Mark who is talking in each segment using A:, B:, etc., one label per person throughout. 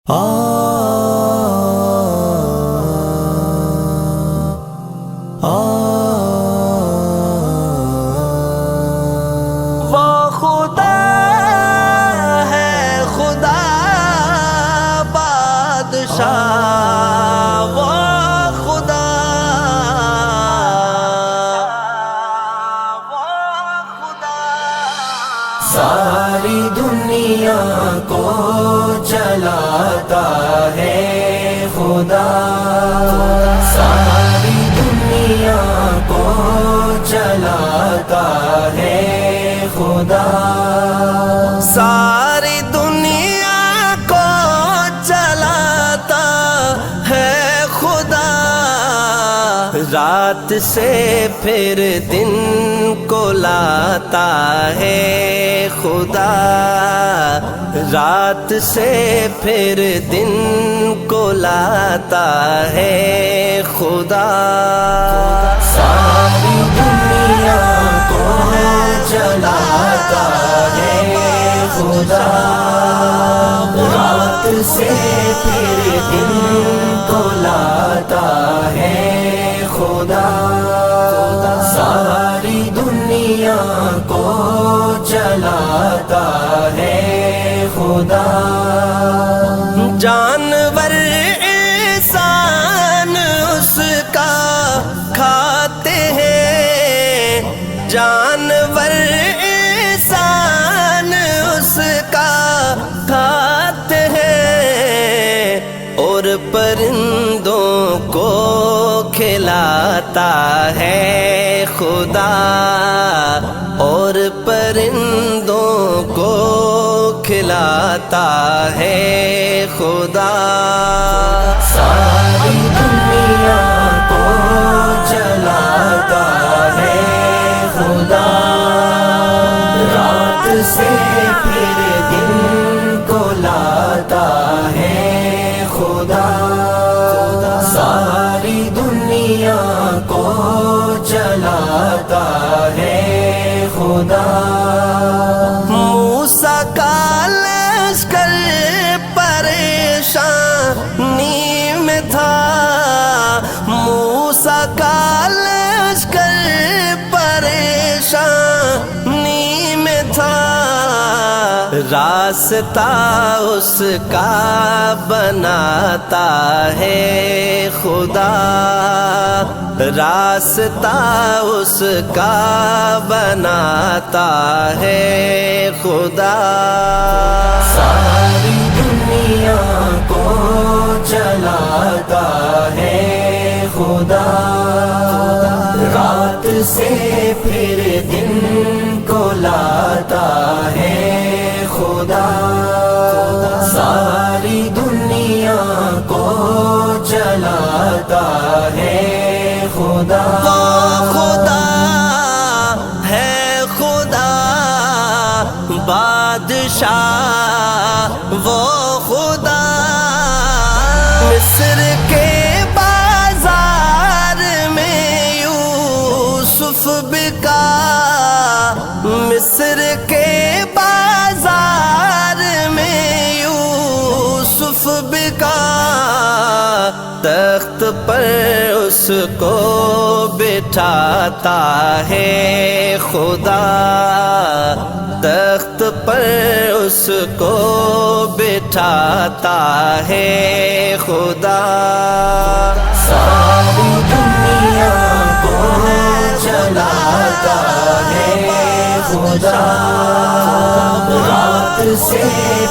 A: وہ خدا ہے خدا بادشاہ، وہ خدا ساری دنیا کو چلاتا ہے خدا، ساری دنیا کو چلاتا ہے خدا، ساری دنیا کو چلاتا ہے خدا، رات سے پھر دن کو لاتا ہے خدا، رات سے پھر دن کو لاتا ہے خدا، ساری دنیا کو چلاتا ہے خدا، رات سے پھر دن کو لاتا ہے خدا، ساری دنیا کو چلاتا ہے خدا، جانور انسان اس کا کھاتے ہیں، جانور انسان اس کا کھاتے ہیں، اور پرندوں کو کھلاتا ہے خدا، اور پرندوں کو کھلاتا ہے خدا، ساری دنیا کو چلاتا ہے خدا، رات سے پھر دن کو لاتا ہے خدا، ساری دنیا کو چلاتا ہے خدا، موسیٰ کا لشکر پریشانی میں تھا، موسیٰ کا لشکر پریشانی میں تھا، راستہ اس کا بناتا ہے خدا، راستہ اس کا بناتا ہے خدا، ساری دنیا کو چلاتا ہے خدا، رات سے پھر دن کو لاتا ہے خدا، ساری دنیا کو چلاتا ہے خدا، وہ خدا ہے خدا بادشاہ، وہ خدا مصر کے بازار میں یوسف بکا، مصر کے بازار میں یوسف بکا، تخت پر اس کو بٹھاتا ہے خدا، تخت پر اس کو بٹھاتا ہے خدا، ساری دنیا کو چلاتا ہے خدا، رات سے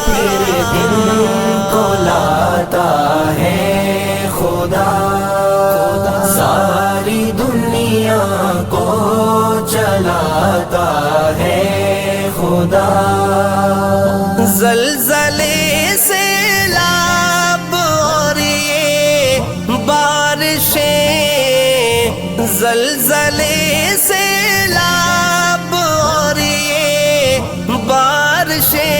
A: پھر دن کو لاتا ہے خدا، ساری دنیا کو چلاتا ہے خدا، زلزلے سے سیلاب اور یہ بارشیں، زلزلے سے سیلاب اور یہ بارشیں،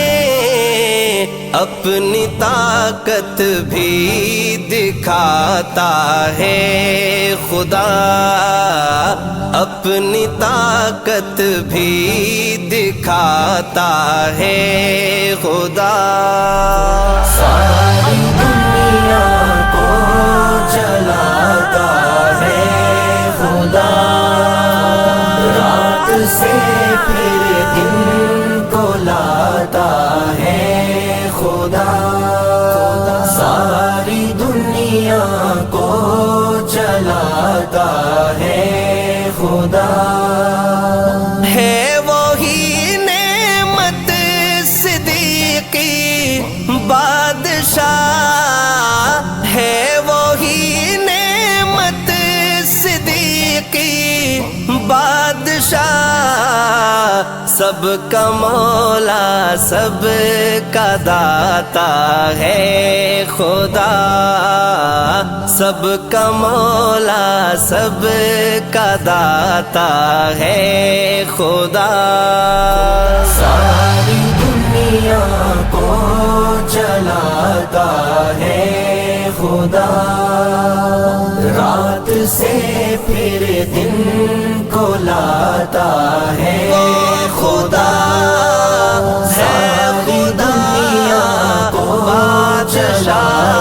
A: اپنی طاقت بھی دکھاتا ہے خدا، اپنی طاقت بھی دکھاتا ہے خدا، ساری ساری دنیا کو چلاتا ہے خدا، ہے وہی نعمت صدیقی بادشاہ، ہے وہی نعمت صدیقی بادشاہ، سب کا مولا سب کا داتا ہے خدا، سب کا مولا سب کا داتا ہے خدا، ساری دنیا کو چلاتا ہے خدا، رات سے پھر دن کو لاتا ہے خدا، ہے خدا، دنیا کو چلاتا